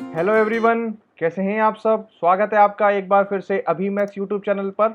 Hello everyone, कैसे हैं आप सब। स्वागत है आपका एक बार फिर से अभी मैथ्स यूट्यूब चैनल पर।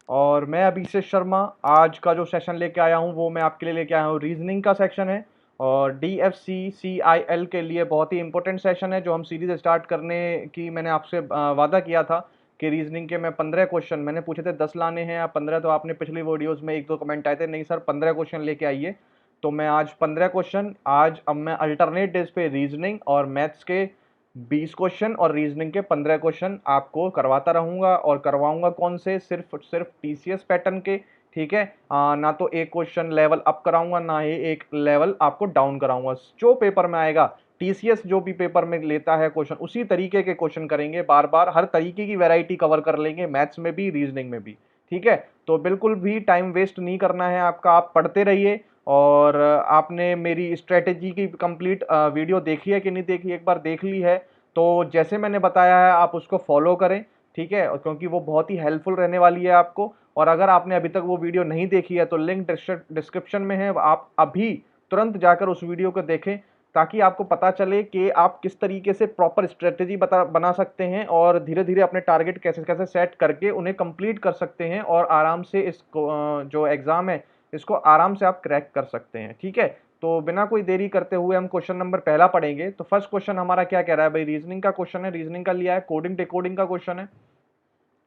और मैं अभिषेक शर्मा। आज का जो सेशन लेके आया हूँ वो मैं आपके लिए लेके आया हूँ रीजनिंग का सेक्शन है। और DFCCIL के लिए बहुत ही इंपॉर्टेंट सेशन है जो हम सीरीज स्टार्ट करने की मैंने आपसे वादा किया था कि रीजनिंग के मैं 15 क्वेश्चन मैंने पूछे थे, 10 लाने हैं या 15। तो आपने पिछली वीडियोज़ में एक दो कमेंट आए थे, नहीं सर 15 क्वेश्चन लेके आइए। तो मैं आज 15 क्वेश्चन, आज अब मैं अल्टरनेट डेज पे रीजनिंग और मैथ्स के 20 क्वेश्चन और रीजनिंग के 15 क्वेश्चन आपको करवाता रहूंगा। और करवाऊंगा कौन से, सिर्फ सिर्फ TCS पैटर्न के। ठीक है। ना तो एक क्वेश्चन लेवल अप कराऊंगा, ना ही एक लेवल आपको डाउन कराऊंगा। जो पेपर में आएगा, TCS जो भी पेपर में लेता है क्वेश्चन, उसी तरीके के क्वेश्चन करेंगे। बार बार हर तरीके की वैरायटी कवर कर लेंगे, मैथ्स में भी रीजनिंग में भी। ठीक है। तो बिल्कुल भी टाइम वेस्ट नहीं करना है आपका, आप पढ़ते रहिए। और आपने मेरी स्ट्रेटेजी की कंप्लीट वीडियो देखी है कि नहीं देखी, एक बार देख ली है तो जैसे मैंने बताया है आप उसको फॉलो करें। ठीक है, क्योंकि वो बहुत ही हेल्पफुल रहने वाली है आपको। और अगर आपने अभी तक वो वीडियो नहीं देखी है तो लिंक डिस्क्रिप्शन में है, आप अभी तुरंत जाकर उस वीडियो को देखें, ताकि आपको पता चले कि आप किस तरीके से प्रॉपर स्ट्रेटेजी बना सकते हैं और धीरे धीरे अपने टारगेट कैसे कैसे सेट करके उन्हें कंप्लीट कर सकते हैं। और आराम से इसको जो एग्ज़ाम है इसको आराम से आप क्रैक कर सकते हैं। ठीक है। तो बिना कोई देरी करते हुए हम क्वेश्चन नंबर पहला पढ़ेंगे। तो फर्स्ट क्वेश्चन हमारा क्या कह रहा है भाई, रीजनिंग का क्वेश्चन है। रीजनिंग का लिया है, कोडिंग डिकोडिंग का क्वेश्चन है।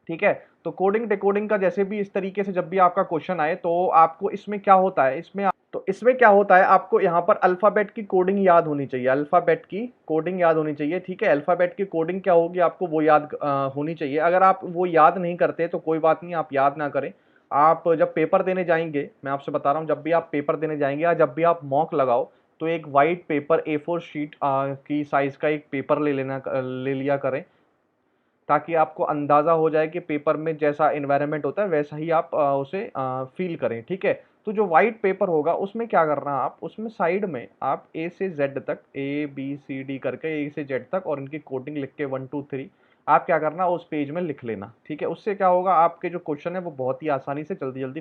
ठीक है। तो कोडिंग डिकोडिंग का जैसे भी इस तरीके से जब भी आपका क्वेश्चन आए तो आपको इसमें क्या होता है, इसमें क्या होता है, आपको यहाँ पर अल्फाबेट की कोडिंग याद होनी चाहिए। अल्फाबेट की कोडिंग याद होनी चाहिए। ठीक है। अल्फाबेट की कोडिंग क्या होगी आपको वो याद होनी चाहिए। अगर आप वो याद नहीं करते तो कोई बात नहीं, आप याद ना करें। आप जब पेपर देने जाएंगे, मैं आपसे बता रहा हूँ, जब भी आप पेपर देने जाएंगे या जब भी आप मॉक लगाओ, तो एक वाइट पेपर A4 शीट की साइज का एक पेपर ले लिया करें, ताकि आपको अंदाज़ा हो जाए कि पेपर में जैसा इन्वायरमेंट होता है वैसा ही आप उसे फील करें। ठीक है। तो जो वाइट पेपर होगा उसमें क्या करना, आप उसमें साइड में आप A से Z तक, ABCD करके A से Z तक और इनकी कोडिंग लिख के 1 2 3 आप क्या करना उस पेज में लिख लेना। ठीक है। उससे क्या होगा, आपके जो क्वेश्चन है वो बहुत ही आसानी से जल्दी जल्दी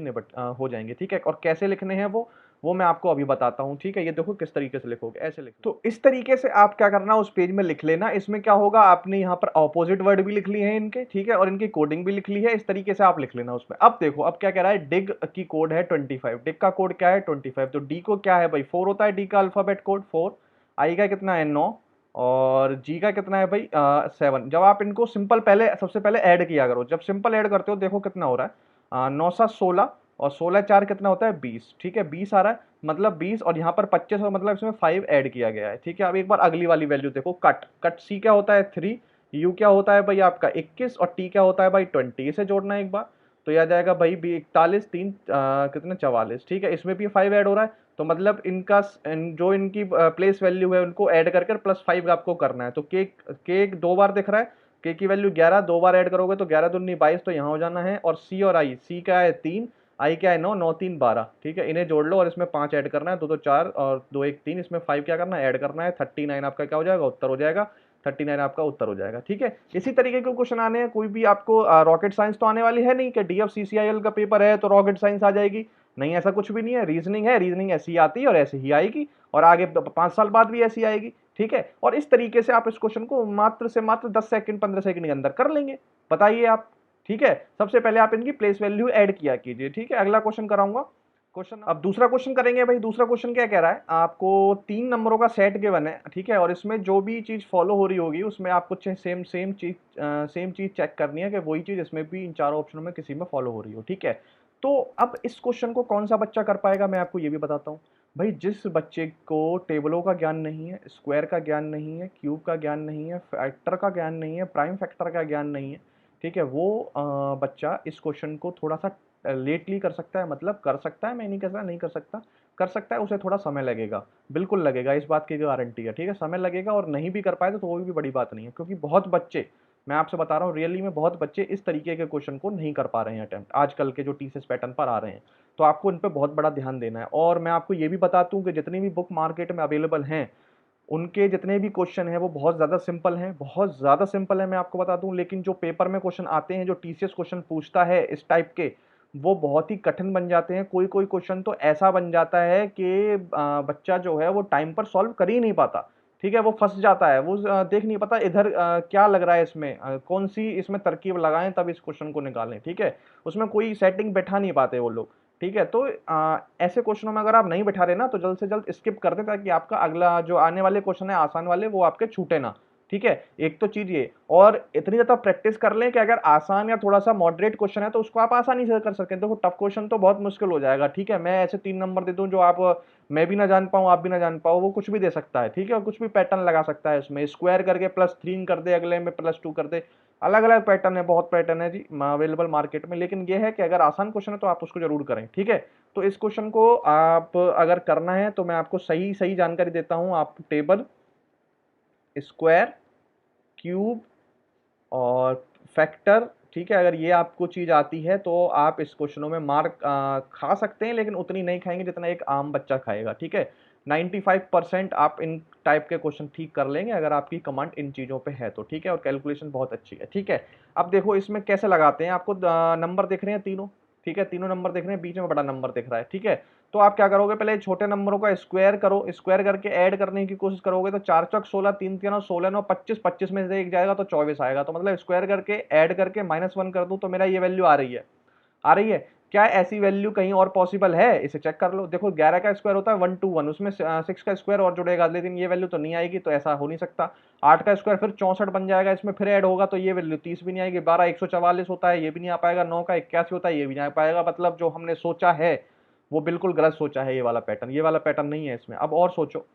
हो जाएंगे। ठीक है। और कैसे लिखने हैं वो मैं आपको अभी बताता हूँ। ठीक है। ये देखो किस तरीके से लिखोगे, ऐसे लिखो। तो इस तरीके से आप क्या करना उस पेज में लिख लेना। इसमें क्या होगा, आपने यहाँ पर ऑपोजिट वर्ड भी लिख लिए हैं इनके। ठीक है। और इनकी कोडिंग भी लिख ली है। इस तरीके से आप लिख लेना उसमें। अब देखो अब क्या कह रहा है, डिग की कोड है 25। डिग का कोड क्या है 25। तो डी को क्या है भाई 4 होता है, डी का अल्फाबेट कोड 4। आई का कितना है 9। और जी का कितना है भाई 7। जब आप इनको सिंपल पहले सबसे पहले ऐड किया करो, जब सिंपल ऐड करते हो देखो कितना हो रहा है, 9 7 16 और 16 4 कितना होता है 20। ठीक है। 20 आ रहा है, मतलब 20 और यहाँ पर 25 और मतलब इसमें 5 ऐड किया गया है। ठीक है। अब एक बार अगली वाली वैल्यू देखो, कट कट सी क्या होता है 3, यू क्या होता है भाई आपका 21 और टी क्या होता है भाई 20। इसे जोड़ना है एक बार तो यह आ जाएगा भाई 41 3 कितने 44। ठीक है। इसमें भी 5 ऐड हो रहा है, तो मतलब इनका जो इनकी प्लेस वैल्यू है उनको ऐड करके +5 आपको करना है। तो केक 2 बार दिख रहा है, के की वैल्यू 11, 2 बार ऐड करोगे तो 11 दूनी 22, तो यहाँ हो जाना है। और सी और आई, सी क्या है 3, आई क्या है 9, 9 3 12। ठीक है। इन्हें जोड़ लो और इसमें 5 ऐड करना है, 2 2 4 और 2 1 3, इसमें 5 क्या करना है ऐड करना है। 39 आपका क्या हो जाएगा उत्तर हो जाएगा। 39 आपका उत्तर हो जाएगा। ठीक है। इसी तरीके के क्वेश्चन आने हैं। कोई भी आपको रॉकेट साइंस तो आने वाली है नहीं कि DFCCIL का पेपर है तो रॉकेट साइंस आ जाएगी, नहीं ऐसा कुछ भी नहीं है। रीजनिंग है, रीजनिंग ऐसी आती है और ऐसे ही आएगी और आगे 5 साल बाद भी ऐसी आएगी। ठीक है। और इस तरीके से आप इस क्वेश्चन को मात्र से मात्र 10 सेकंड 15 सेकंड के अंदर कर लेंगे। बताइए आप। ठीक है। सबसे पहले आप इनकी प्लेस वैल्यू ऐड किया कीजिए। ठीक है। अगला क्वेश्चन कराऊंगा। क्वेश्चन अब दूसरा क्वेश्चन करेंगे भाई। दूसरा क्वेश्चन क्या कह रहा है, आपको 3 नंबरों का सेट गिवन है। ठीक है। और इसमें जो भी चीज फॉलो हो रही होगी उसमें आपको सेम चीज चेक करनी है कि वही चीज इसमें भी इन चारों ऑप्शनों में किसी में फॉलो हो रही हो। ठीक है। तो अब इस क्वेश्चन को कौन सा बच्चा कर पाएगा, मैं आपको ये भी बताता हूँ। भाई जिस बच्चे को टेबलों का ज्ञान नहीं है, स्क्वायर का ज्ञान नहीं है, क्यूब का ज्ञान नहीं है, फैक्टर का ज्ञान नहीं है, प्राइम फैक्टर का ज्ञान नहीं है, ठीक है, वो बच्चा इस क्वेश्चन को थोड़ा सा लेटली कर सकता है। मतलब कर सकता है, मैं नहीं कह रहा नहीं कर सकता, कर सकता है। उसे थोड़ा समय लगेगा, बिल्कुल लगेगा, इस बात की गारंटी है। ठीक है। समय लगेगा और नहीं भी कर पाए तो वो भी बड़ी बात नहीं है, क्योंकि बहुत बच्चे, मैं आपसे बता रहा हूँ रियली में, बहुत बच्चे इस तरीके के क्वेश्चन को नहीं कर पा रहे हैं अटेम्प्ट, आजकल के जो TCS पैटर्न पर आ रहे हैं। तो आपको इन पर बहुत बड़ा ध्यान देना है। और मैं आपको ये भी बता दूं कि जितनी भी बुक मार्केट में अवेलेबल हैं उनके जितने भी क्वेश्चन हैं वो बहुत ज़्यादा सिंपल हैं, बहुत ज़्यादा सिंपल है, मैं आपको बता दूं। लेकिन जो पेपर में क्वेश्चन आते हैं, जो TCS क्वेश्चन पूछता है इस टाइप के, वो बहुत ही कठिन बन जाते हैं। कोई कोई क्वेश्चन तो ऐसा बन जाता है कि बच्चा जो है वो टाइम पर सॉल्व कर ही नहीं पाता। ठीक है, वो फंस जाता है, वो देख नहीं पाता इधर क्या लग रहा है इसमें, कौन सी इसमें तरकीब लगाएं तब इस क्वेश्चन को निकालें। ठीक है, उसमें कोई सेटिंग बैठा नहीं पाते वो लोग। ठीक है, तो ऐसे क्वेश्चनों में अगर आप नहीं बैठा रहे ना तो जल्द से जल्द स्किप कर दें, ताकि आपका अगला जो आने वाले क्वेश्चन है आसान वाले वो आपके छूटे ना। ठीक है, एक तो चीज ये, और इतनी ज्यादा प्रैक्टिस कर लें कि अगर आसान या थोड़ा सा मॉडरेट क्वेश्चन है तो उसको आप आसानी से कर सकते हैं। देखो टफ क्वेश्चन तो बहुत मुश्किल हो जाएगा। ठीक है, मैं ऐसे 3 नंबर दे दूं जो आप, मैं भी ना जान पाऊँ आप भी ना जान पाओ, वो कुछ भी दे सकता है। ठीक है, और कुछ भी पैटर्न लगा सकता है उसमें, स्क्वायर करके +3 कर दे, अगले में +2 कर दे, अलग अलग पैटर्न है, बहुत पैटर्न है जी अवेलेबल मार्केट में। लेकिन ये है कि अगर आसान क्वेश्चन है तो आप उसको जरूर करें। ठीक है, तो इस क्वेश्चन को आप अगर करना है तो मैं आपको सही सही जानकारी देता हूं। आप टेबल, स्क्वायर, क्यूब और फैक्टर, ठीक है, अगर ये आपको चीज आती है तो आप इस क्वेश्चनों में मार्क खा सकते हैं, लेकिन उतनी नहीं खाएंगे जितना एक आम बच्चा खाएगा। ठीक है, 95% आप इन टाइप के क्वेश्चन ठीक कर लेंगे अगर आपकी कमांड इन चीजों पे है तो। ठीक है, और कैलकुलेशन बहुत अच्छी है। ठीक है, अब देखो इसमें कैसे लगाते हैं। आपको नंबर दिख रहे हैं तीनों, ठीक है, तीनों नंबर दिख रहे हैं, बीच में बड़ा नंबर दिख रहा है। ठीक है, तो आप क्या करोगे, पहले छोटे नंबरों का स्क्वायर करो, स्क्वायर करके ऐड करने की कोशिश करोगे तो 4 चौक 16, 3 3 और 16 9 25, 25 में से एक जाएगा तो 24 आएगा। तो मतलब स्क्वायर करके ऐड करके -1 कर दूं तो मेरा ये वैल्यू आ रही है, आ रही है। क्या ऐसी वैल्यू कहीं और पॉसिबल है, इसे चेक कर लो। देखो 11 का स्क्वायर होता है 121, उसमें 6 का स्क्वायर और जुड़ेगा, लेकिन ये वैल्यू तो नहीं आएगी, तो ऐसा हो नहीं सकता। 8 का स्क्वायर फिर 64 बन जाएगा, इसमें फिर ऐड होगा तो ये वैल्यू 30 भी नहीं आएगी। 12 144 होता है, ये भी नहीं आ पाएगा। 9 का 81 होता है, ये भी नहीं आ पाएगा। मतलब जो हमने सोचा है वो बिल्कुल गलत सोचा है, ये वाला पैटर्न नहीं है इसमें। अब और सोचो,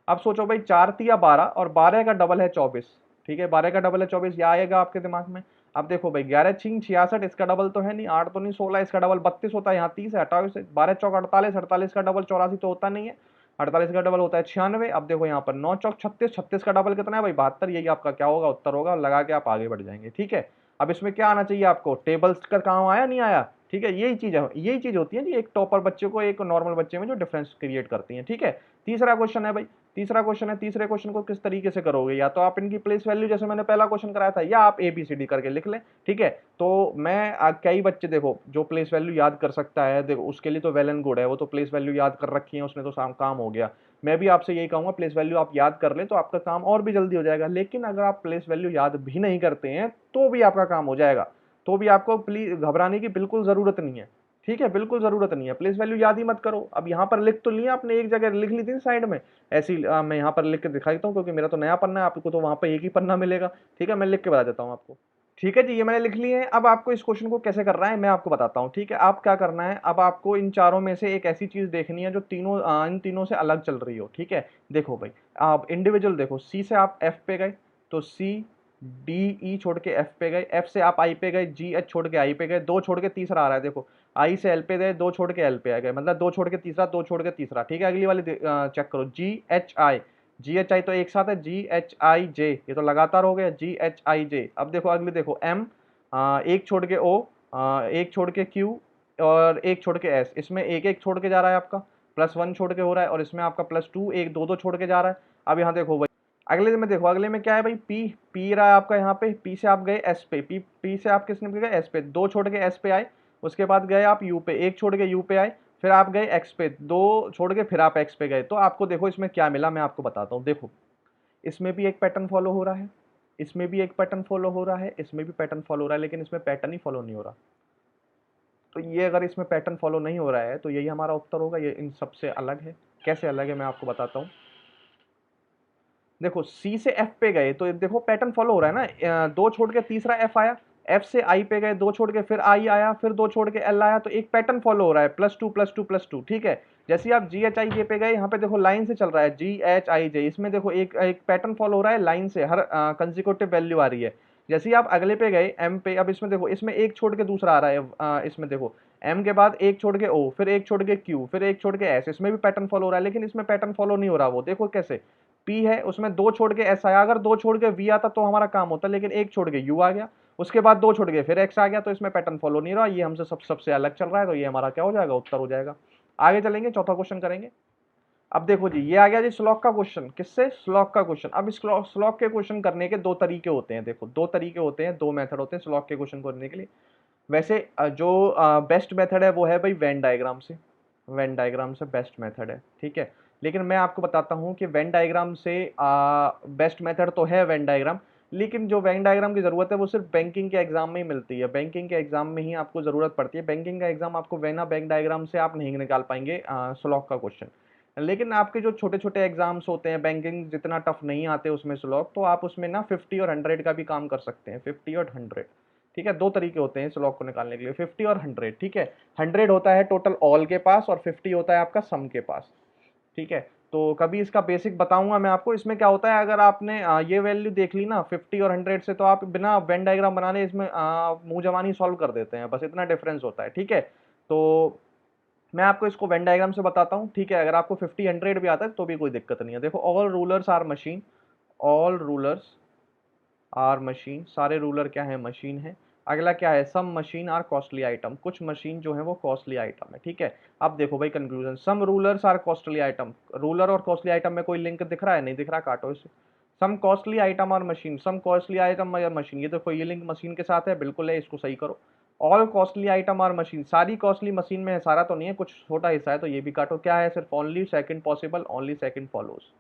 अब सोचो भाई 4 तिया 12 और 12 का डबल है 24। ठीक है, 12 का डबल है 24, यह आएगा आपके दिमाग में। अब देखो भाई 11 छिंग 66, इसका डबल तो है नहीं। 8 तो नहीं 16, इसका डबल 32 होता है, यहाँ 30 है, हटाओ इसे। 12 चौक 48, 48 का डबल 84 तो होता नहीं है, 48 का डबल होता है 96। अब देखो यहाँ पर 9 चौक 36, 36 का डबल कितना है भाई 72, यही आपका क्या होगा, उत्तर होगा। लगा के आप आगे बढ़ जाएंगे। ठीक है, अब इसमें क्या आना चाहिए आपको, टेबल्स का काम आया नहीं आया। ठीक है, यही चीज है, यही चीज होती है जी एक टॉपर बच्चे को एक नॉर्मल बच्चे में जो डिफरेंस क्रिएट करती है। ठीक है, तीसरा क्वेश्चन है भाई, तीसरा क्वेश्चन है। तीसरे क्वेश्चन को किस तरीके से करोगे, या तो आप इनकी प्लेस वैल्यू जैसे मैंने पहला क्वेश्चन कराया था, या आप ABCD करके लिख लें। ठीक है, तो मैं कई बच्चे देखो जो प्लेस वैल्यू याद कर सकता है, देखो उसके लिए तो वेल एंड गुड है, वो तो प्लेस वैल्यू याद कर रखी है उसने, तो काम हो गया। मैं भी आपसे यही कहूंगा, प्लेस वैल्यू आप याद कर लें तो आपका काम और भी जल्दी हो जाएगा। लेकिन अगर आप प्लेस वैल्यू याद भी नहीं करते हैं तो भी आपका काम हो जाएगा, तो भी आपको प्लीज घबराने की बिल्कुल जरूरत नहीं है। ठीक है, बिल्कुल जरूरत नहीं है, प्लेस वैल्यू याद ही मत करो। अब यहाँ पर लिख तो लिया आपने, एक जगह लिख ली थी साइड में ऐसी, मैं यहाँ पर लिख के दिखा देता हूँ क्योंकि मेरा तो नया पन्ना है, आपको तो वहां पर एक ही पन्ना मिलेगा। ठीक है, मैं लिख के बता देता हूँ आपको। ठीक है जी, ये मैंने लिख लिए हैं। अब आपको इस क्वेश्चन को कैसे करना है मैं आपको बताता हूँ। ठीक है, आप क्या करना है, अब आपको इन चारों में से एक ऐसी चीज देखनी है जो तीनों इन तीनों से अलग चल रही हो। ठीक है, देखो भाई आप इंडिविजुअल देखो, सी से आप एफ पे गए तो CDE छोड़ के एफ पे गए, एफ से आप आई पे गए, GH छोड़ के आई पे गए, दो छोड़ के तीसरा आ रहा है देखो, आई से एल पे गए, दो छोड़ के एल पे आ गए, मतलब दो छोड़ के तीसरा, दो छोड़ के तीसरा। ठीक है, अगली वाली चेक करो, GHI तो एक साथ है, GHIJ ये तो लगातार हो गया, GHIJ। अब देखो अगली देखो M, एक छोड़ के O, एक छोड़ के Q और एक छोड़ के S, इसमें एक एक छोड़ के जा रहा है आपका, +1 छोड़ के हो रहा है, और इसमें आपका +2 एक दो दो छोड़ के जा रहा है। अब यहाँ देखो भाई अगले में देखो, अगले में क्या है भाई, पी रहा है आपका यहाँ पे, पी से आप गए एस पे, पी से आप किसने गए एस पे, दो छोड़ के एस पे आए, उसके बाद गए आप यू पे, एक छोड़ के यू पे आए, फिर आप गए एक्स पे, दो छोड़ के फिर आप एक्स पे गए। तो आपको देखो इसमें क्या मिला मैं आपको बताता हूँ। देखो इसमें भी एक पैटर्न फॉलो हो रहा है, इसमें भी एक पैटर्न फॉलो हो रहा है, इसमें भी पैटर्न फॉलो हो रहा है, लेकिन इसमें पैटर्न ही फॉलो नहीं हो रहा। तो ये अगर इसमें पैटर्न फॉलो नहीं हो रहा है तो यही हमारा उत्तर होगा। ये इन सबसे अलग है। कैसे अलग है मैं आपको बताता हूँ। देखो सी से एफ पे गए तो देखो पैटर्न फॉलो हो रहा है ना, दो छोड़ के तीसरा एफ आया, एफ से आई पे गए, दो छोड़ के फिर आई आया, फिर दो छोड़ के एल आया, तो एक पैटर्न फॉलो हो रहा है, +2 +2 +2। ठीक है, जैसे आप GHIJ पे गए, यहाँ पे देखो लाइन से चल रहा है GHIJ, इसमें देखो एक एक पैटर्न फॉलो हो रहा है लाइन से, हर कंसेक्यूटिव वैल्यू आ रही है। जैसे ही आप अगले पे गए एम पे, अब इसमें देखो इसमें एक छोड़ के दूसरा आ रहा है, इसमें देखो एम के बाद एक छोड़ के ओ, फिर एक छोड़ के क्यू, फिर एक छोड़ के एस, इसमें भी पैटर्न फॉलो हो रहा है, लेकिन इसमें पैटर्न फॉलो नहीं हो रहा। वो देखो कैसे, पी है उसमें दो छोड़ के एस आया, अगर दो छोड़ के वी आता तो हमारा काम होता, लेकिन एक छोड़ के यू आ गया, उसके बाद दो छोड़ के फिर एक्स आ गया, तो इसमें पैटर्न फॉलो नहीं रहा, ये हमसे सबसे अलग चल रहा है, तो ये हमारा क्या हो जाएगा, उत्तर हो जाएगा। आगे चलेंगे, चौथा क्वेश्चन करेंगे। अब देखो जी ये आ गया जी स्लॉक का क्वेश्चन, किससे, स्लॉक का क्वेश्चन। अब इस स्लॉक के क्वेश्चन करने के दो तरीके होते हैं, देखो दो तरीके होते हैं, दो मेथड होते हैं स्लॉक के क्वेश्चन करने के लिए। वैसे जो बेस्ट मेथड है वो है भाई वेन डायग्राम से, वेन डायग्राम से बेस्ट मेथड है। ठीक है, लेकिन मैं आपको बताता हूँ कि वेन डायग्राम से बेस्ट मेथड तो है वेन डायग्राम, लेकिन जो वेन डायग्राम की ज़रूरत है वो सिर्फ बैंकिंग के एग्जाम में ही मिलती है, बैंकिंग के एग्जाम में ही आपको ज़रूरत पड़ती है। बैंकिंग का एग्जाम आपको वेना बैंक डायग्राम से आप नहीं निकाल पाएंगे स्लॉक का क्वेश्चन। लेकिन आपके जो छोटे छोटे एग्जाम्स होते हैं बैंकिंग जितना टफ नहीं आते उसमें स्लॉक, तो आप उसमें ना 50 और 100 का भी काम कर सकते हैं, 50 और 100। ठीक है, दो तरीके होते हैं स्लॉक को निकालने के लिए, 50 और 100। ठीक है, 100 होता है टोटल ऑल के पास और 50 होता है आपका सम के पास। ठीक है, तो कभी इसका बेसिक बताऊंगा मैं आपको। इसमें क्या होता है, अगर आपने ये वैल्यू देख ली ना 50 और 100 से, तो आप बिना वेन डायग्राम बनाने इसमें मुंह जवानी सॉल्व कर देते हैं, बस इतना डिफरेंस होता है। ठीक है, तो मैं आपको इसको वेन डायग्राम से बताता हूँ। ठीक है, अगर आपको 50 100 भी आता है तो भी कोई दिक्कत नहीं है। देखो, all rulers are machine, all rulers are machine, सारे रूलर क्या है, मशीन है। अगला क्या है, some machine are costly item, कुछ मशीन जो है वो कॉस्टली आइटम है। ठीक है, अब देखो भाई conclusion, some rulers are costly item, ruler और कॉस्टली आइटम में कोई लिंक दिख रहा है, नहीं दिख रहा, काटो इसे। सम कॉस्टली आइटम और मशीन, सम कॉस्टली आइटम या मशीन, ये देखो ये लिंक मशीन के साथ है, बिल्कुल है, इसको सही करो। ऑल कॉस्टली आइटम और मशीन, सारी कॉस्टली मशीन में है, सारा तो नहीं है, कुछ छोटा हिस्सा है, तो ये भी काटो। क्या है, सिर्फ only second possible, only second follows.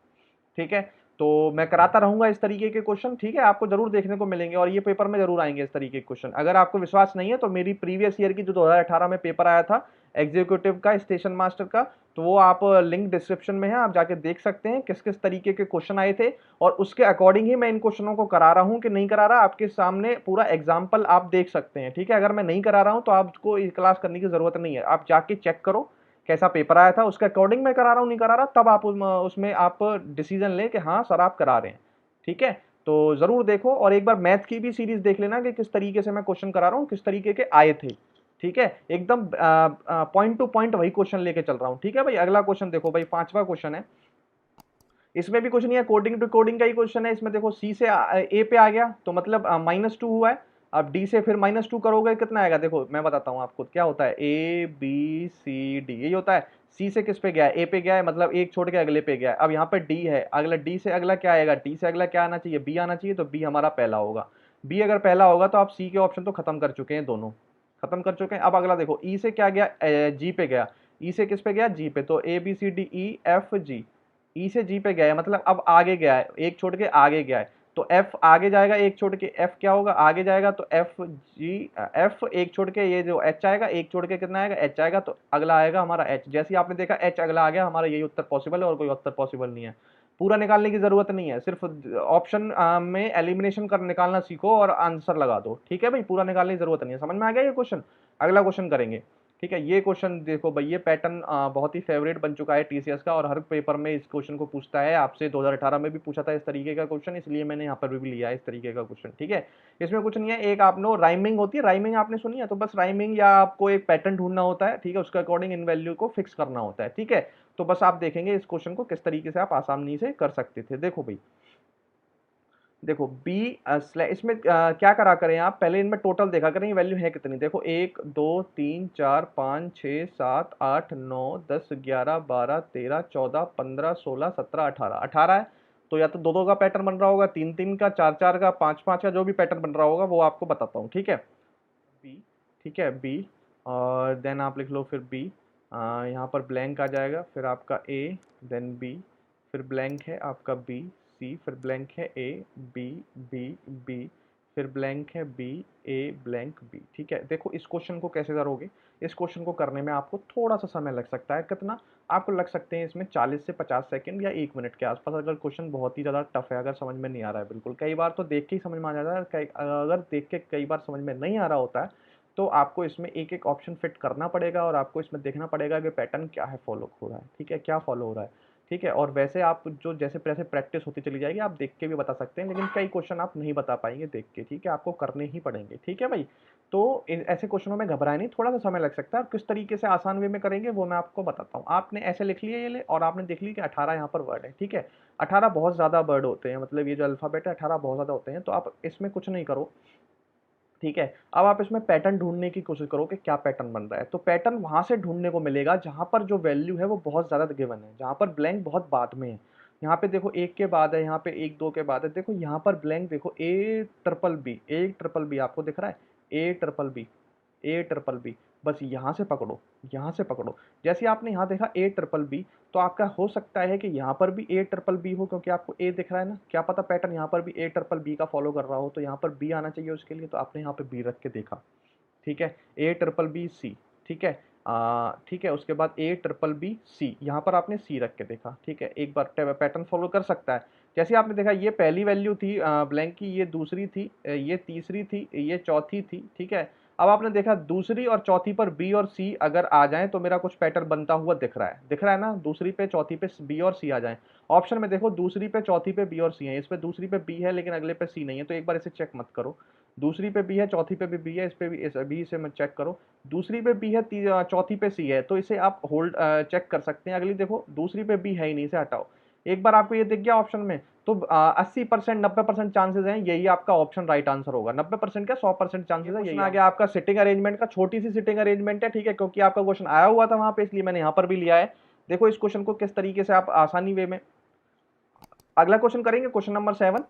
ठीक है, तो मैं कराता रहूंगा इस तरीके के क्वेश्चन। ठीक है, आपको जरूर देखने को मिलेंगे और ये पेपर में जरूर आएंगे इस तरीके के क्वेश्चन। अगर आपको विश्वास नहीं है तो मेरी प्रीवियस ईयर की जो 2018 में पेपर आया था एग्जीक्यूटिव का, स्टेशन मास्टर का, तो वो आप लिंक डिस्क्रिप्शन में है, आप जाके देख सकते हैं किस किस तरीके के क्वेश्चन आए थे, और उसके अकॉर्डिंग ही मैं इन क्वेश्चनों को करा रहा हूं कि नहीं करा रहा, आपके सामने पूरा एग्जाम्पल आप देख सकते हैं। ठीक है, अगर मैं नहीं करा रहा हूं तो आपको क्लास करने की जरूरत नहीं है, आप जाके चेक करो कैसा पेपर आया था, उसके अकॉर्डिंग मैं करा रहा हूँ नहीं करा रहा, तब आप उसमें आप डिसीजन लें कि हाँ सर आप करा रहे हैं। ठीक है, तो जरूर देखो, और एक बार मैथ की भी सीरीज देख लेना कि किस तरीके से मैं क्वेश्चन करा रहा हूँ, किस तरीके के आए थे। ठीक है, एकदम पॉइंट टू पॉइंट वही क्वेश्चन लेके चल रहा हूँ। ठीक है भाई, अगला क्वेश्चन देखो भाई, 5वां क्वेश्चन है। इसमें भी कुछ नहीं है, कोडिंग टू कोडिंग का ही क्वेश्चन है। इसमें देखो सी से ए पे आ गया तो मतलब -2 हुआ है। अब डी से फिर -2 करोगे कितना आएगा, देखो मैं बताता हूँ आपको क्या होता है, ए बी सी डी यही होता है। सी से किस पे गया है, ए पे गया है, मतलब एक छोड़ के अगले पे गया है। अब यहाँ पे डी है, अगला डी से अगला क्या आएगा, डी से अगला क्या आना चाहिए, बी आना चाहिए, तो बी हमारा पहला होगा। बी अगर पहला होगा तो आप सी के ऑप्शन तो खत्म कर चुके हैं, दोनों खत्म कर चुके हैं। अब अगला देखो, ई से क्या गया, जी पे गया। ई से किस पे गया, जी पे, तो A B C D E F G, E से जी पे गया है, मतलब अब आगे गया है, एक छोड़ के आगे गया है, तो एफ आगे जाएगा, एक छोड़ के एफ क्या होगा, आगे जाएगा, तो एफ जी, एफ एक छोड़ के ये जो एच आएगा, एक छोड़ के कितना आएगा, एच आएगा, तो अगला आएगा हमारा एच। जैसे ही आपने देखा एच अगला आ गया, हमारा यही उत्तर पॉसिबल है और कोई उत्तर पॉसिबल नहीं है। पूरा निकालने की जरूरत नहीं है, सिर्फ ऑप्शन में एलिमिनेशन कर निकालना सीखो और आंसर लगा दो। ठीक है भाई, पूरा निकालने की जरूरत नहीं है। समझ में आ गया ये क्वेश्चन, अगला क्वेश्चन करेंगे। ठीक है, ये क्वेश्चन देखो भाई, ये पैटर्न बहुत ही फेवरेट बन चुका है टीसीएस का, और हर पेपर में इस क्वेश्चन को पूछता है आपसे। 2018 में भी पूछा था इस तरीके का क्वेश्चन, इसलिए मैंने यहाँ पर भी लिया है इस तरीके का क्वेश्चन। ठीक है, इसमें कुछ नहीं है, एक आपने राइमिंग होती है, राइमिंग आपने सुनी है, तो बस राइमिंग या आपको एक पैटर्न ढूंढना होता है। ठीक है, उसके अकॉर्डिंग इन वैल्यू को फिक्स करना होता है। ठीक है, तो बस आप देखेंगे इस क्वेश्चन को किस तरीके से आप आसानी से कर सकते थे। देखो भाई, देखो बी इसमें क्या करा करें आप, पहले इनमें टोटल देखा करें ये वैल्यू है कितनी। देखो 1 2 3 4 5 6 7 8 9 10 11 12 13 14 15 16 17 18, 18 है। तो या तो दो दो का पैटर्न बन रहा होगा, तीन तीन का, चार चार का, पांच पांच का, जो भी पैटर्न बन रहा होगा वो आपको बताता हूँ। ठीक है, बी, ठीक है बी, और देन आप लिख लो फिर बी, यहाँ पर ब्लैंक आ जाएगा, फिर आपका ए, देन बी, फिर ब्लैंक है आपका बी सी, फिर ब्लैंक है ए बी बी बी, फिर ब्लैंक है बी ए ब्लैंक बी। ठीक है, देखो इस क्वेश्चन को कैसे करोगे, इस क्वेश्चन को करने में आपको थोड़ा सा समय लग सकता है। कितना आपको लग सकते हैं इसमें, 40 से 50 सेकंड या 1 मिनट के आसपास, अगर क्वेश्चन बहुत ही ज़्यादा टफ है, अगर समझ में नहीं आ रहा है बिल्कुल। कई बार तो देख के ही समझ में आ जाता है, अगर देख के कई बार समझ में नहीं आ रहा होता है तो आपको इसमें एक एक ऑप्शन फिट करना पड़ेगा, और आपको इसमें देखना पड़ेगा कि पैटर्न क्या है फॉलो हो रहा है। ठीक है, क्या फॉलो हो रहा है। ठीक है, और वैसे आप जो जैसे जैसे प्रैक्टिस होती चली जाएगी आप देख के भी बता सकते हैं, लेकिन कई क्वेश्चन आप नहीं बता पाएंगे देख के। ठीक है, आपको करने ही पड़ेंगे। ठीक है भाई, तो ऐसे क्वेश्चनों में घबराए नहीं, थोड़ा सा समय लग सकता है, और किस तरीके से आसान वे में करेंगे वो मैं आपको बताता हूँ। आपने ऐसे लिख लिया ये ले, और आपने देख ली कि 18 यहाँ पर वर्ड है। ठीक है, 18 बहुत ज़्यादा वर्ड होते हैं, मतलब ये जो अल्फ़ाबेट है 18 बहुत ज़्यादा होते हैं, तो आप इसमें कुछ नहीं करो। ठीक है, अब आप इसमें पैटर्न ढूंढने की कोशिश करो कि क्या पैटर्न बन रहा है, तो पैटर्न वहां से ढूंढने को मिलेगा जहां पर जो वैल्यू है वो बहुत ज्यादा गिवन है, जहां पर ब्लैंक बहुत बाद में है। यहाँ पे देखो एक के बाद है, यहाँ पे एक दो के बाद है, देखो यहाँ पर ब्लैंक देखो, A triple B, A triple B आपको दिख रहा है, A triple B, A triple B, बस यहाँ से पकड़ो, यहाँ से पकड़ो। जैसे आपने यहाँ देखा ए ट्रिपल बी, तो आपका हो सकता है कि यहाँ पर भी ए ट्रिपल बी हो, क्योंकि आपको ए दिख रहा है ना, क्या पता पैटर्न यहाँ पर भी ए ट्रिपल बी का फॉलो कर रहा हो, तो यहाँ पर बी आना चाहिए उसके लिए, तो आपने यहाँ पे बी रख के देखा, ठीक है, ए ट्रिपल बी सी, ठीक है, ठीक है, उसके बाद ए ट्रिपल बी सी, यहाँ पर आपने सी रख के देखा, ठीक है, एक बार पैटर्न फॉलो कर सकता है। जैसे आपने देखा ये पहली वैल्यू थी ब्लैंक की, ये दूसरी थी, ये तीसरी थी, ये चौथी थी, ठीक है। अब आपने देखा दूसरी और चौथी पर बी और सी अगर आ जाएं तो मेरा कुछ पैटर्न बनता हुआ दिख रहा है ना, दूसरी पे चौथी पे बी और सी आ जाएं। ऑप्शन में देखो दूसरी पे चौथी पे बी और सी है, इस पे दूसरी पे बी है लेकिन अगले पे सी नहीं है, तो एक बार इसे चेक मत करो। दूसरी पे बी है, चौथी पे भी बी है, इस पे भी, इस बी से मत चेक करो। दूसरी पे बी है, चौथी पे सी है, तो इसे आप होल्ड चेक कर सकते हैं। अगली देखो दूसरी पे बी है ही नहीं, इसे हटाओ। एक बार आपको ये दिख गया ऑप्शन में, तो 80% 90% चांसेस हैं यही आपका ऑप्शन राइट आंसर होगा। 90% क्या 100% चांसेस है यही। आ गया आपका सिटिंग अरेंजमेंट का, छोटी सी सिटिंग अरेंजमेंट है, ठीक है, क्योंकि आपका क्वेश्चन आया हुआ था वहां पे, इसलिए मैंने यहाँ पर भी लिया है। देखो इस क्वेश्चन को किस तरीके से आप आसानी वे में, अगला क्वेश्चन करेंगे क्वेश्चन नंबर 7।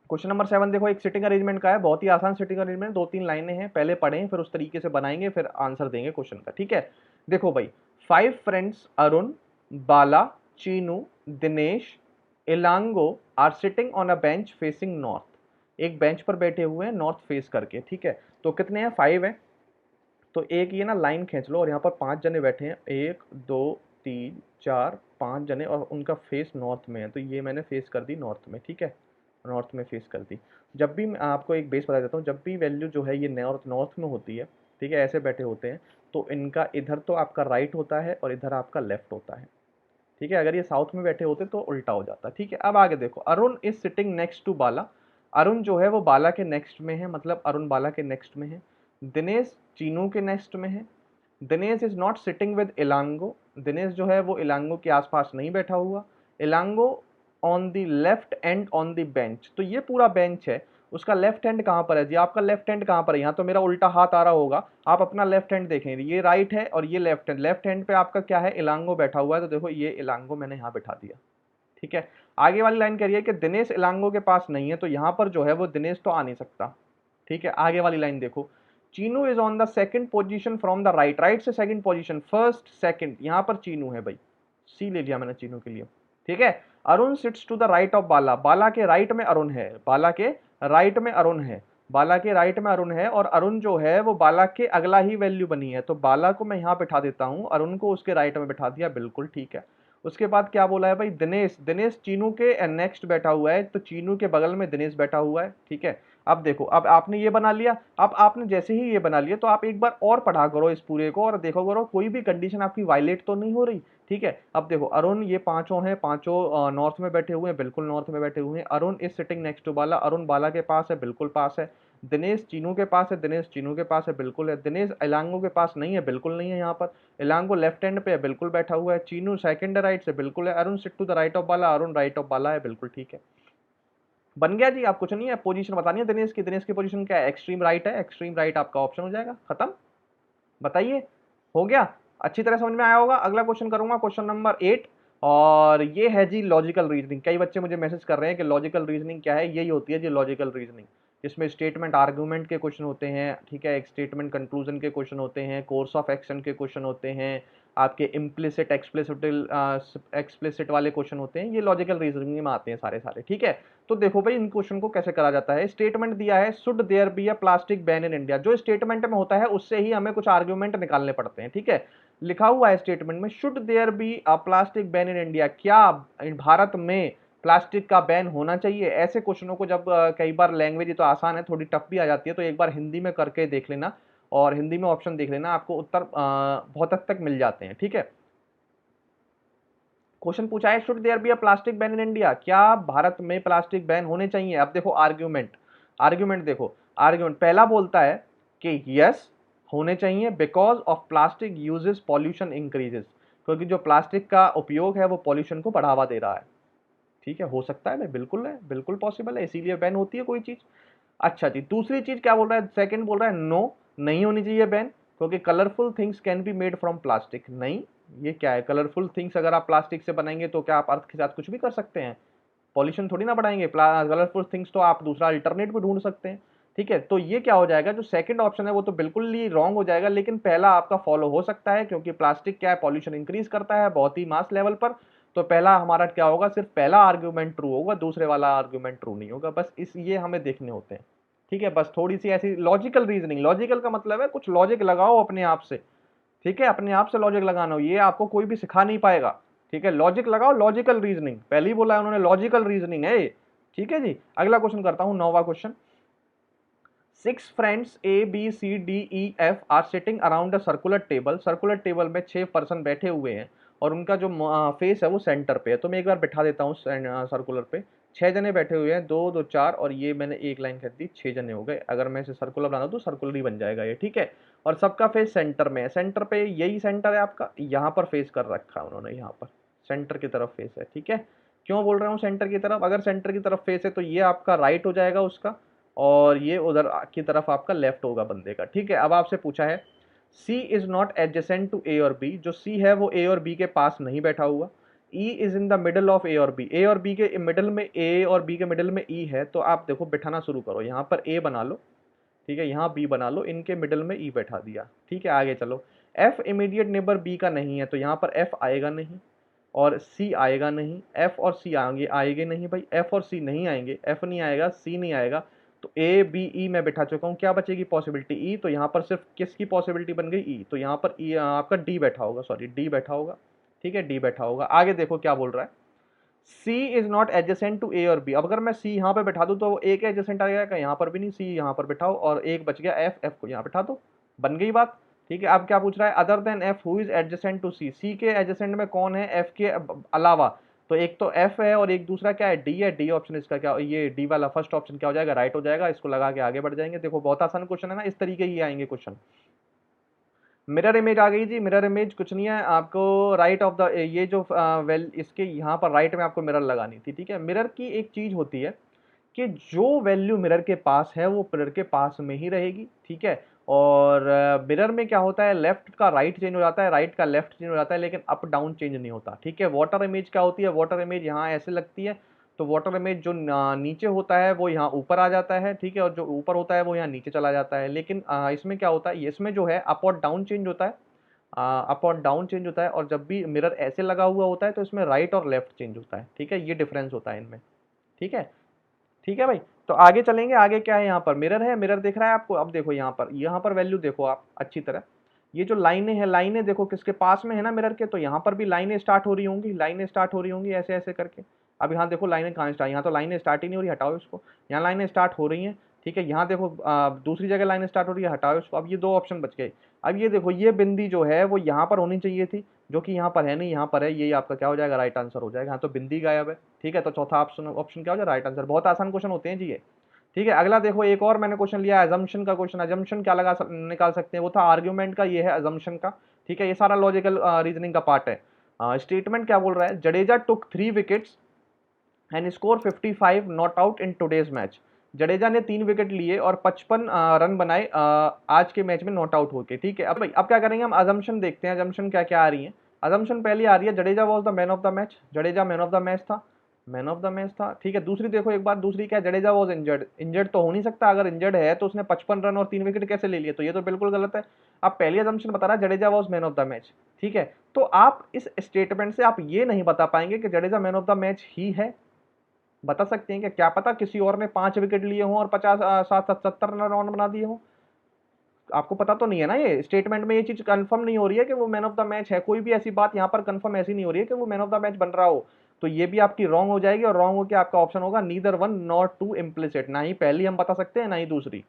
क्वेश्चन नंबर 7 देखो, एक सिटिंग अरेंजमेंट का है, बहुत ही आसान सिटिंग अरेंजमेंट, 2-3 लाइनें हैं, पहले पढ़ें फिर उस तरीके से बनाएंगे, फिर आंसर देंगे क्वेश्चन का, ठीक है। देखो भाई, 5 friends Arun, Bala, Chinu, Dinesh, Ilango are sitting on a bench facing north. एक बेंच पर बैठे हुए हैं नॉर्थ फेस करके, ठीक है। तो कितने हैं, 5 हैं, तो एक ये ना लाइन खींच लो और यहाँ पर 5 जने बैठे हैं, 1 2 3 4 5 जने, और उनका फेस नॉर्थ में है, तो ये मैंने फेस कर दी नॉर्थ में, ठीक है, नॉर्थ में फेस कर दी। जब भी मैं आपको एक बेस बता देता हूँ, जब भी वैल्यू जो है ये नॉर्थ नॉर्थ में होती है, ठीक है, ऐसे बैठे होते हैं, तो इनका इधर तो आपका राइट होता है और इधर आपका लेफ्ट होता है, ठीक है। अगर ये साउथ में बैठे होते तो उल्टा हो जाता, ठीक है। अब आगे देखो, Arun is sitting next to Bala. Arun जो है वो बाला के नेक्स्ट में है, मतलब अरुण बाला के नेक्स्ट में है। दिनेश चीनू के नेक्स्ट में है। Dinesh is not sitting with Ilango. Dinesh जो है वो इलांगो के आसपास नहीं बैठा हुआ। Ilango on the left end on the bench, तो ये पूरा बेंच है, उसका लेफ्ट हैंड कहाँ पर है जी, आपका लेफ्ट हैंड कहाँ पर है, यहाँ तो मेरा उल्टा हाथ आ रहा होगा, आप अपना लेफ्ट हैंड देखें, ये राइट है और ये लेफ्ट हैंड, लेफ्ट हैंड पे आपका क्या है, इलांगो बैठा हुआ है, तो देखो ये इलांगो मैंने यहाँ बैठा दिया, ठीक है। आगे वाली लाइन कह रही है कि दिनेश इलांगो के पास नहीं है, तो यहाँ पर जो है वो दिनेश तो आ नहीं सकता, ठीक है। आगे वाली लाइन देखो, Chinu is on the second position from the right, right से सेकंड पोजीशन, फर्स्ट सेकंड, यहाँ पर चीनू है भाई, सी ले लिया मैंने चीनू के लिए, ठीक है। Arun sits to the right of Bala, Bala के राइट में अरुण है, बाला के राइट में अरुण है, बाला के राइट में अरुण है, और अरुण जो है वो बाला के अगला ही वैल्यू बनी है, तो बाला को मैं यहाँ बैठा देता हूँ, अरुण को उसके राइट में बैठा दिया, बिल्कुल ठीक है। उसके बाद क्या बोला है भाई, दिनेश, दिनेश चीनू के नेक्स्ट बैठा हुआ है, तो चीनू के बगल में दिनेश बैठा हुआ है, ठीक है। अब देखो, अब आपने ये बना लिया, अब आपने जैसे ही ये बना लिया तो आप एक बार और पढ़ा करो इस पूरे को और देखो करो कोई भी कंडीशन आपकी वायलेट तो नहीं हो रही, ठीक है। अब देखो अरुण, ये पांचों हैं, पांचों नॉर्थ में बैठे हुए हैं, बिल्कुल नॉर्थ में बैठे हुए हैं। Arun is sitting next to Bala, Arun Bala के पास है, बिल्कुल पास है। दिनेश चीनू के पास है, दिनेश चीनू के पास है, बिल्कुल है। दिनेश इलांगो के पास नहीं है, बिल्कुल नहीं है, यहाँ पर इलांगो लेफ्ट हैंड पे है, बिल्कुल बैठा हुआ है। चीनू सेकंड राइट से, बिल्कुल है। Arun sit to the right of Bala, Arun right of Bala है, बिल्कुल ठीक है, बन गया जी। आप कुछ नहीं है, पोजीशन बतानी है दिनेश की, दिनेश की पोजीशन क्या है, एक्सट्रीम राइट है, एक्सट्रीम राइट आपका ऑप्शन हो जाएगा, खत्म, बताइए, हो गया, अच्छी तरह समझ में आया होगा। अगला क्वेश्चन करूंगा, क्वेश्चन नंबर 8, और ये है जी लॉजिकल रीजनिंग। कई बच्चे मुझे मैसेज कर रहे हैं कि लॉजिकल रीजनिंग क्या है, यही होती है जी लॉजिकल रीजनिंग, जिसमें स्टेटमेंट आर्गुमेंट के क्वेश्चन होते हैं, ठीक है, एक स्टेटमेंट कंक्लूजन के क्वेश्चन होते हैं, कोर्स ऑफ एक्शन के क्वेश्चन होते हैं, आपके इम्प्लिसिट एक्सप्लिसिट एक्सप्लिसिट वाले क्वेश्चन होते हैं, ये लॉजिकल रीजनिंग में आते हैं सारे सारे, ठीक है। तो देखो भाई इन क्वेश्चन को कैसे करा जाता है, स्टेटमेंट दिया है should there be a plastic ban in India, जो स्टेटमेंट में होता है उससे ही हमें कुछ आर्ग्यूमेंट निकालने पड़ते हैं, ठीक है। लिखा हुआ है स्टेटमेंट में should there be a plastic ban in India, क्या भारत में प्लास्टिक का बैन होना चाहिए। ऐसे क्वेश्चनों को जब कई बार लैंग्वेज तो आसान है, थोड़ी टफ भी आ जाती है, तो एक बार हिंदी में करके देख लेना और हिंदी में ऑप्शन देख लेना, आपको उत्तर बहुत हद तक मिल जाते हैं, ठीक है। क्वेश्चन पूछा है should there be a plastic ban in India, क्या भारत में प्लास्टिक बैन होने चाहिए। अब देखो आर्ग्यूमेंट, आर्ग्यूमेंट देखो, आर्ग्यूमेंट पहला बोलता है कि यस होने चाहिए because of plastic uses pollution increases, क्योंकि जो प्लास्टिक का उपयोग है वो पॉल्यूशन को बढ़ावा दे रहा है, ठीक है, हो सकता है बिल्कुल पॉसिबल है, इसीलिए बैन होती है कोई चीज। अच्छा जी, दूसरी चीज क्या बोल रहा है, सेकंड बोल रहा है नो नहीं होनी चाहिए बैन, क्योंकि colourful things can be made from plastic. नहीं, ये क्या है, कलरफुल थिंग्स अगर आप प्लास्टिक से बनाएंगे तो क्या आप अर्थ के साथ कुछ भी कर सकते हैं, पॉल्यूशन थोड़ी ना बढ़ाएंगे, कलरफुल थिंग्स तो आप दूसरा अल्टरनेट भी ढूंढ सकते हैं। ठीक है, तो ये क्या हो जाएगा, जो सेकंड ऑप्शन है वो तो बिल्कुल ही रॉन्ग हो जाएगा, लेकिन पहला आपका फॉलो हो सकता है, क्योंकि प्लास्टिक क्या है, पॉल्यूशन इंक्रीज करता है बहुत ही मास लेवल पर। तो पहला हमारा क्या होगा, सिर्फ पहला आर्ग्यूमेंट ट्रू होगा, दूसरे वाला आर्ग्यूमेंट ट्रू नहीं होगा। बस इस ये हमें देखने होते हैं। ठीक है, बस थोड़ी सी ऐसी लॉजिकल रीजनिंग, लॉजिकल का मतलब है कुछ लॉजिक लगाओ अपने आप से। ठीक है, अपने आप से लॉजिक लगाना हो, ये आपको कोई भी सिखा नहीं पाएगा। ठीक है, लॉजिक लगाओ, लॉजिकल रीजनिंग, पहले ही बोला है उन्होंने, लॉजिकल रीजनिंग है। ठीक है जी, अगला क्वेश्चन करता हूं, 9वां question. 6 friends A B C D E F are sitting around a circular table. Circular table में 6 पर्सन बैठे हुए हैं और उनका जो फेस है वो सेंटर पे है। तो मैं एक बार बिठा देता हूँ सर्कुलर पे। 6 जने बैठे हुए हैं, 2 2 4, और ये मैंने एक लाइन कर दी, 6 जने हो गए। अगर मैं इसे सर्कुलर बना दूँ तो सर्कुलर ही बन जाएगा ये। ठीक है, और सबका फेस सेंटर में है। सेंटर पे यही सेंटर है आपका, यहाँ पर फेस कर रखा है उन्होंने, यहाँ पर सेंटर की तरफ फेस है। ठीक है, क्यों बोल रहा हूँ सेंटर की तरफ, अगर सेंटर की तरफ फेस है तो ये आपका राइट हो जाएगा उसका, और ये उधर की तरफ आपका लेफ्ट होगा बंदे का। ठीक है, अब आपसे पूछा है सी इज नॉट एडजेसेंट टू ए और बी। जो सी है वो ए और बी के पास नहीं बैठा हुआ। E is in the middle of A और बी। ए और बी के मिडल में, ए और बी के मिडल में ई है। तो आप देखो बिठाना शुरू करो, यहाँ पर ए बना लो, ठीक है, यहाँ बी बना लो, इनके मिडल में ई बैठा दिया। ठीक है, आगे चलो। एफ इमीडिएट नेबर बी का नहीं है, तो यहाँ पर एफ आएगा नहीं और सी आएगा नहीं। एफ और सी आएंगे, आएंगे नहीं भाई, एफ और सी नहीं आएंगे, एफ नहीं आएगा, सी नहीं आएगा। तो ए बी ई मैं बैठा चुका हूँ, क्या बचेगी पॉसिबिलिटी, ई। तो यहाँ पर सिर्फ किसकी पॉसिबिलिटी बन गई, ई। तो यहाँ पर ई आपका डी बैठा होगा, सॉरी डी बैठा होगा। ठीक है, डी बैठा होगा। आगे देखो क्या बोल रहा है, सी इज नॉट एडजेसेंट टू ए और बी। अब अगर मैं सी यहाँ पे बैठा दूँ तो ए के एडजेसेंट आ जाएगा, यहाँ पर भी नहीं, सी यहाँ पर बैठाओ और एक बच गया एफ, एफ को यहाँ बैठा दो, बन गई बात। ठीक है, अब क्या पूछ रहा है, other than F who is adjacent to C. C के एडजेसेंट में कौन है एफ के अलावा, तो एक तो एफ है और एक दूसरा क्या है, डी है। डी ऑप्शन इसका क्या, ये डी वाला फर्स्ट ऑप्शन क्या हो जाएगा, राइट हो जाएगा। इसको लगा के आगे बढ़ जाएंगे। देखो बहुत आसान क्वेश्चन है ना, इस तरीके ही आएंगे क्वेश्चन। मिरर इमेज आ गई जी। मिरर इमेज कुछ नहीं है, आपको राइट ऑफ द, ये जो वेल इसके यहाँ पर राइट में आपको मिरर लगानी थी। ठीक है, मिरर की एक चीज होती है कि जो वैल्यू मिरर के पास है वो मिरर के पास में ही रहेगी। ठीक है, और मिरर में क्या होता है, लेफ्ट का राइट चेंज हो जाता है, राइट का लेफ्ट चेंज हो जाता है, लेकिन अप डाउन चेंज नहीं होता। ठीक है, वाटर इमेज क्या होती है, वाटर इमेज यहाँ ऐसे लगती है, तो वाटर इमेज जो नीचे होता है वो यहाँ ऊपर आ जाता है। ठीक है, और जो ऊपर होता है वो यहाँ नीचे चला जाता है। लेकिन इसमें क्या होता है, इसमें जो है अप और डाउन चेंज होता है, अप और डाउन चेंज होता है। और जब भी मिरर ऐसे लगा हुआ होता है तो इसमें राइट और लेफ्ट चेंज होता है। ठीक है, ये डिफरेंस होता है इनमें। ठीक है, ठीक है भाई। तो आगे चलेंगे, आगे क्या है, यहाँ पर मिरर है, मिरर दिख रहा है आपको। अब देखो यहाँ पर वैल्यू देखो आप अच्छी तरह, ये जो लाइनें हैं, लाइनें देखो किसके पास में है ना मिरर के, तो यहाँ पर भी लाइनें स्टार्ट हो रही होंगी, लाइनें स्टार्ट हो रही होंगी ऐसे ऐसे करके। अब यहाँ देखो लाइनें कहाँ स्टार्ट, यहाँ तो लाइनें स्टार्ट ही नहीं हो रही, हटाओ इसको। यहाँ लाइनें स्टार्ट हो रही हैं। ठीक है, यहाँ देखो दूसरी जगह लाइन स्टार्ट हो रही है, हटाओ इसको। अब ये दो ऑप्शन बच गए। अब ये देखो, ये बिंदी जो है वो यहाँ पर होनी चाहिए थी, जो कि यहाँ पर है नहीं, यहाँ पर है। ये आपका क्या हो जाएगा, राइट आंसर हो जाएगा। यहाँ तो बिंदी गायब है। ठीक है, तो चौथा ऑप्शन ऑप्शन क्या हो जाएगा, राइट आंसर। बहुत आसान क्वेश्चन होते हैं जी ये। ठीक है, अगला देखो, एक और मैंने क्वेश्चन लिया अजम्पशन का क्वेश्चन। अजम्पशन क्या निकाल सकते हैं, वो था आर्ग्यूमेंट का, ये है अजम्पशन का। ठीक है, ये सारा लॉजिकल रीजनिंग का पार्ट है। स्टेटमेंट क्या बोल रहा है, जडेजा टुक 3 wickets and score 55 not out in today's match. Jadeja ने 3 विकेट लिए और 55 रन बनाए आज के मैच में नॉट आउट होके। ठीक है, अब क्या करेंगे, हम अजम्पशन देखते हैं, अजम्पशन क्या क्या आ रही है। अजम्पशन पहली आ रही है, Jadeja was the man of the match. Jadeja man of the match था, मैन ऑफ द मैच था। ठीक है, दूसरी देखो एक बार, दूसरी क्या है, जडेजा वॉज इंजर्ड। इंजर्ड तो हो नहीं सकता, अगर इंजर्ड है तो उसने 55 रन और 3 विकेट कैसे ले लिए, तो ये तो बिल्कुल गलत है। अब पहली अजम्पशन बता रहा है Jadeja was man of the match. ठीक है, तो आप इस स्टेटमेंट से आप ये नहीं बता पाएंगे कि Jadeja man of the match ही है। बता सकते हैं कि क्या पता किसी और ने 5 विकेट लिए हों और 50 60 70 रन बना दिए हों, आपको पता तो नहीं है ना। ये स्टेटमेंट में ये चीज कंफर्म नहीं हो रही है कि वो मैन ऑफ द मैच है। कोई भी ऐसी बात यहाँ पर कंफर्म ऐसी नहीं हो रही है कि वो मैन ऑफ द मैच बन रहा हो। तो ये भी आपकी रॉन्ग हो जाएगी, और रॉन्ग होकर आपका ऑप्शन होगा neither one nor two implicit. ना ही पहली हम बता सकते हैं ना ही दूसरी।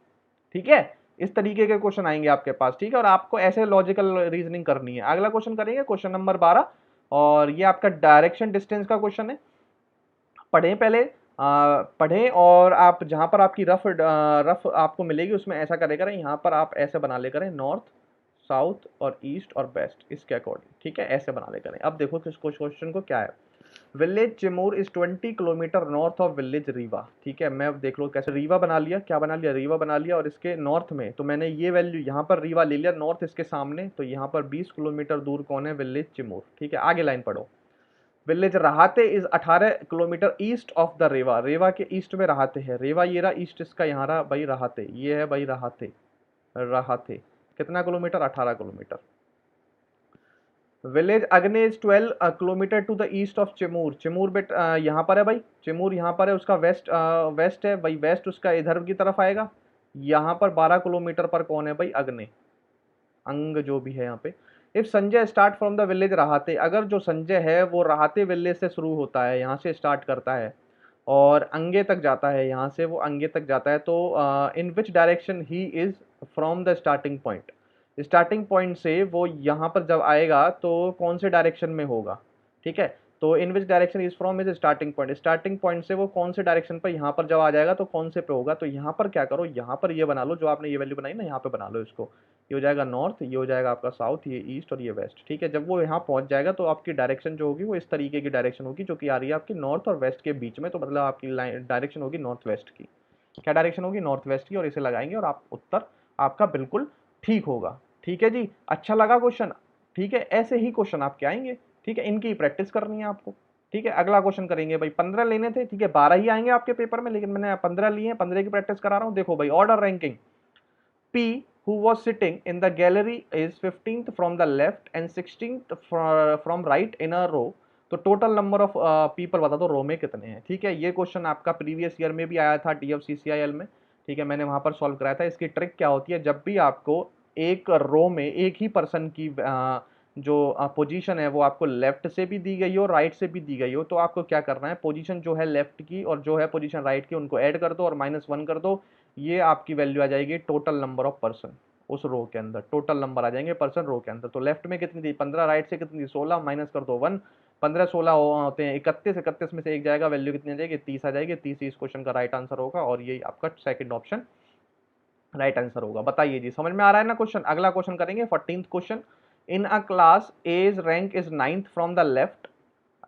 ठीक है, इस तरीके के क्वेश्चन आएंगे आपके पास। ठीक है, और आपको ऐसे लॉजिकल रीजनिंग करनी है। अगला क्वेश्चन करेंगे, क्वेश्चन नंबर 12, और ये आपका डायरेक्शन डिस्टेंस का क्वेश्चन है। पढ़ें पहले, पढ़ें, और आप जहाँ पर आपकी रफ आपको मिलेगी उसमें ऐसा करे करें, यहाँ पर आप ऐसे बना ले करें, नॉर्थ साउथ और ईस्ट और वेस्ट इसके अकॉर्डिंग। ठीक है, ऐसे बना ले करें। अब देखो किस क्वेश्चन को क्या है, village Chimur is 20 kilometre north of village Rewa. ठीक है, मैं अब देख लो कैसे, रीवा बना लिया, क्या बना लिया, रीवा बना लिया, और इसके नॉर्थ में तो मैंने ये वैल्यू यहाँ पर रीवा ले लिया, नॉर्थ इसके सामने, तो यहाँ पर 20 किलोमीटर दूर कौन है, विलेज चिमूर। ठीक है, आगे लाइन पढ़ो, village Rahate is 18 kilometre east of the Rewa, Rewa के ईस्ट में रहाते है, रेवा ये रहा ईस्ट इसका, यहाँ रहा भाई रहाते, ये है भाई रहाते, रहाते कितना kilometre, 18 kilometre. Village Agne is 12 kilometre to the east of Chimur, Chimur बेट यहाँ पर है भाई, चिमूर यहाँ पर है, उसका वेस्ट वेस्ट है भाई, वेस्ट उसका इधर की तरफ आएगा, यहाँ पर 12 किलोमीटर पर कौन है भाई, अग्ने, अंग जो भी है यहाँ पे। If Sanjay start from the village रहाते, अगर जो संजय है वो रहाते विलेज से शुरू होता है, यहाँ से स्टार्ट करता है और अंगे तक जाता है, यहाँ से वो अंगे तक जाता है, तो in which direction he is from the starting point, starting point से वो यहाँ पर जब आएगा तो कौन से डायरेक्शन में होगा, ठीक है। तो in which direction is from is starting point, starting point से वो कौन से डायरेक्शन पर यहाँ पर जब आ जाएगा तो कौन से पे होगा, तो यहाँ पर क्या करो, यहाँ पर ये बना लो, जो आपने ये वैल्यू बनाई ना यहाँ पे बना लो इसको, ये हो जाएगा नॉर्थ, ये हो जाएगा आपका साउथ, ये ईस्ट और ये वेस्ट, ठीक है। जब वो यहाँ पहुँच जाएगा तो आपकी डायरेक्शन जो होगी वो इस तरीके की डायरेक्शन होगी जो कि आ रही है आपकी नॉर्थ और वेस्ट के बीच में, तो मतलब आपकी डायरेक्शन होगी नॉर्थ वेस्ट की, क्या डायरेक्शन होगी, नॉर्थ वेस्ट की, और इसे लगाएंगे और आप उत्तर आपका बिल्कुल ठीक होगा, ठीक है जी। अच्छा लगा क्वेश्चन, ठीक है, ऐसे ही क्वेश्चन आपके आएंगे, ठीक है, इनकी प्रैक्टिस करनी है आपको, ठीक है। अगला क्वेश्चन करेंगे भाई, 15 लेने थे, ठीक है, 12 ही आएंगे आपके पेपर में, लेकिन मैंने 15 लिए हैं, 15 की प्रैक्टिस करा रहा हूँ। देखो भाई, order ranking, P who was sitting in the gallery is 15th from the left and 16th from right in a row, तो टोटल नंबर ऑफ पीपल बता दो रो में कितने हैं, ठीक है। ये क्वेश्चन आपका प्रीवियस ईयर में भी आया था DFCCIL में, ठीक है, मैंने वहां पर सॉल्व कराया था। इसकी ट्रिक क्या होती है, जब भी आपको एक रो में एक ही पर्सन की जो पोजीशन है वो आपको लेफ्ट से भी दी गई हो राइट से भी दी गई हो, तो आपको क्या करना है, पोजीशन जो है लेफ्ट की और जो है पोजीशन राइट की उनको ऐड कर दो और -1 कर दो, ये आपकी वैल्यू आ जाएगी टोटल नंबर ऑफ पर्सन उस रो के अंदर, टोटल नंबर आ जाएंगे पर्सन रो के अंदर। तो लेफ्ट में कितनी थी 15, राइट से कितनी थी 16, माइनस कर दो 1, 15 16 होते हैं 31, 31 में से एक जाएगा, वैल्यू कितनी आ जाएगी 30 आ जाएगी, 30 इस क्वेश्चन का राइट आंसर होगा और ये आपका सेकंड ऑप्शन राइट आंसर होगा। बताइए जी, समझ में आ रहा है ना क्वेश्चन। अगला क्वेश्चन करेंगे 14th question, in a class A's rank is 9th from the left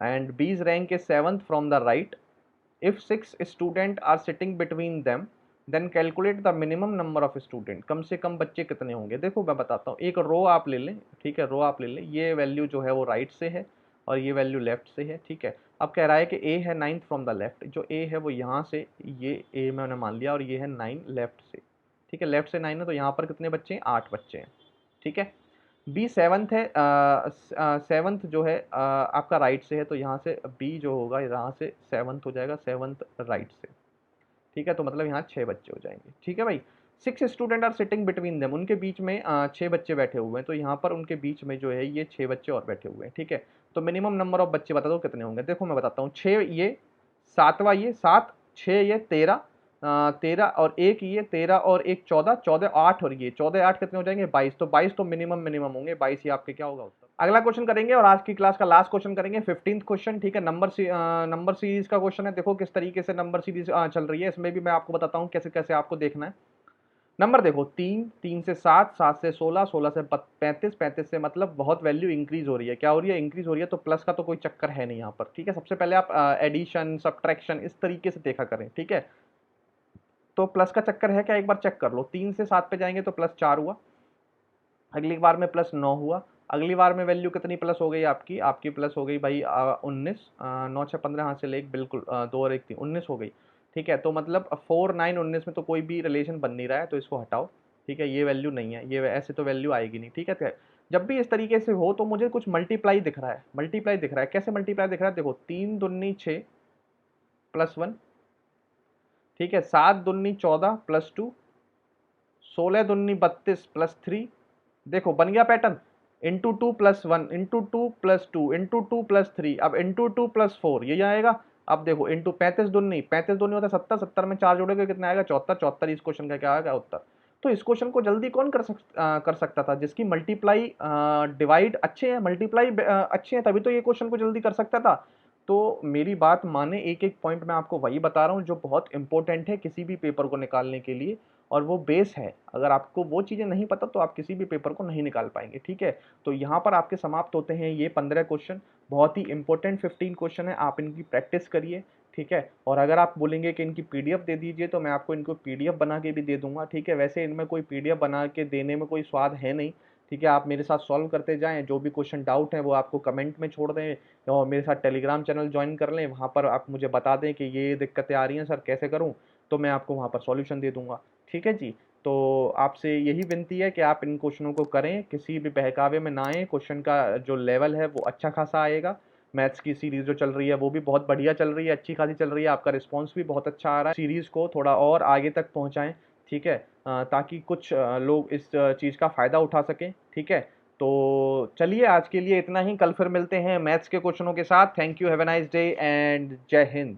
and B's rank is 7th from the right, if 6 students are sitting between them then calculate the minimum number of student, कम से कम बच्चे कितने होंगे। देखो मैं बताता हूँ, एक रो आप ले लें, ठीक है, रो आप ले लें, ये वैल्यू जो है वो राइट से है और ये वैल्यू लेफ्ट से है, ठीक है। अब कह रहा है कि A है 9th फ्रॉम द लेफ्ट, जो A है वो यहाँ से, ये A मैंने मान लिया, और ये है 9 लेफ्ट से, ठीक है, लेफ्ट से 9 है तो यहाँ पर कितने बच्चे हैं, 8 बच्चे हैं, ठीक है। बी सेवन्थ है, सेवन्थ जो है आपका राइट से है, तो यहाँ से बी जो होगा यहाँ से सेवन्थ हो जाएगा, सेवन्थ राइट से, ठीक है, तो मतलब यहाँ 6 बच्चे हो जाएंगे, ठीक है भाई। 6 student are sitting between them, उनके बीच में 6 बच्चे बैठे हुए हैं, तो यहाँ पर उनके बीच में जो है ये 6 बच्चे और बैठे हुए हैं, ठीक है। तो मिनिमम नंबर ऑफ बच्चे बता दो कितने होंगे। देखो मैं बताता हूँ, 6 ये, सातवां ये 7, 6 ये 13, 13 और एक ये 13 और एक 14, 14 8 और ये 14 8 कितने हो जाएंगे 22, तो 22 तो मिनिमम मिनिमम होंगे, 22 ही आपके क्या होगा उत्तर। अगला क्वेश्चन करेंगे और आज की क्लास का लास्ट क्वेश्चन करेंगे 15th क्वेश्चन, ठीक है। नंबर सीरीज का क्वेश्चन है। देखो किस तरीके से नंबर सीरीज चल रही है, इसमें भी मैं आपको बताता हूँ कैसे कैसे आपको देखना है। नंबर देखो 3, 3 से 7, 7 से 16, 16 से 35, 35 से मतलब बहुत वैल्यू इंक्रीज हो रही है, क्या हो रही है, इंक्रीज हो रही है, तो प्लस का तो कोई चक्कर है नहीं यहाँ पर, ठीक है। सबसे पहले आप एडिशन सब्ट्रैक्शन इस तरीके से देखा करें, ठीक है। तो प्लस का चक्कर है क्या, एक बार चेक कर लो, 3 से 7 पे जाएंगे तो +4 हुआ, अगली बार में +9 हुआ, अगली बार में वैल्यू कितनी प्लस हो गई आपकी, आपकी प्लस हो गई भाई 19, 9 6 15 हाथ से ले बिल्कुल 2 और 1 3 19 हो गई, ठीक है। तो मतलब 4 9 19 में तो कोई भी रिलेशन बन नहीं रहा है, तो इसको हटाओ, ठीक है, ये वैल्यू नहीं है, ये ऐसे तो वैल्यू आएगी नहीं, ठीक है। तो जब भी इस तरीके से हो तो मुझे कुछ मल्टीप्लाई दिख रहा है, मल्टीप्लाई दिख रहा है, कैसे मल्टीप्लाई दिख रहा है, देखो 3 दूनी 6 +1, ठीक है, 7 दूनी 14 +2, 16 दूनी 32 +3, देखो बन गया पैटर्न, इंटू 2 + 1 इंटू 2 + 2 इंटू 2 + 3, अब इंटू 2 + 4 यही आएगा। अब देखो इंटू 35 दूनी, 35 दूनी होता है 70, 70 में 4 जोड़ेगा कितना आएगा 74, 74 इस क्वेश्चन का क्या आएगा उत्तर। तो इस क्वेश्चन को जल्दी कौन कर सकता था, जिसकी मल्टीप्लाई डिवाइड अच्छे हैं, मल्टीप्लाई अच्छे हैं, तभी तो ये क्वेश्चन को जल्दी कर सकता था। तो मेरी बात माने, एक एक पॉइंट मैं आपको वही बता रहा हूँ जो बहुत इंपॉर्टेंट है किसी भी पेपर को निकालने के लिए, और वो बेस है, अगर आपको वो चीज़ें नहीं पता तो आप किसी भी पेपर को नहीं निकाल पाएंगे, ठीक है। तो यहाँ पर आपके समाप्त होते हैं ये 15 क्वेश्चन, बहुत ही इंपॉर्टेंट 15 क्वेश्चन है, आप इनकी प्रैक्टिस करिए, ठीक है। और अगर आप बोलेंगे कि इनकी पीडीएफ दे दीजिए तो मैं आपको इनको पीडीएफ बना के भी दे दूंगा, ठीक है। वैसे इनमें कोई पीडीएफ बना के देने में कोई स्वाद है नहीं, ठीक है, आप मेरे साथ सॉल्व करते जाएं, जो भी क्वेश्चन डाउट हैं वो आपको कमेंट में छोड़ दें, और मेरे साथ टेलीग्राम चैनल ज्वाइन कर लें, वहाँ पर आप मुझे बता दें कि ये दिक्कतें आ रही हैं सर, कैसे करूँ, तो मैं आपको वहाँ पर सॉल्यूशन दे दूंगा। ठीक है जी। तो आपसे यही विनती है कि आप इन क्वेश्चनों को करें, किसी भी बहकावे में ना आए, क्वेश्चन का जो लेवल है वो अच्छा खासा आएगा। मैथ्स की सीरीज़ जो चल रही है वो भी बहुत बढ़िया चल रही है, अच्छी खासी चल रही है, आपका रिस्पॉन्स भी बहुत अच्छा आ रहा है। सीरीज़ को थोड़ा और आगे तक पहुँचाएँ, ठीक है, ताकि कुछ लोग इस चीज़ का फ़ायदा उठा सकें। ठीक है, तो चलिए आज के लिए इतना ही, कल फिर मिलते हैं मैथ्स के क्वेश्चनों के साथ। Thank you, have a nice day and जय हिंद।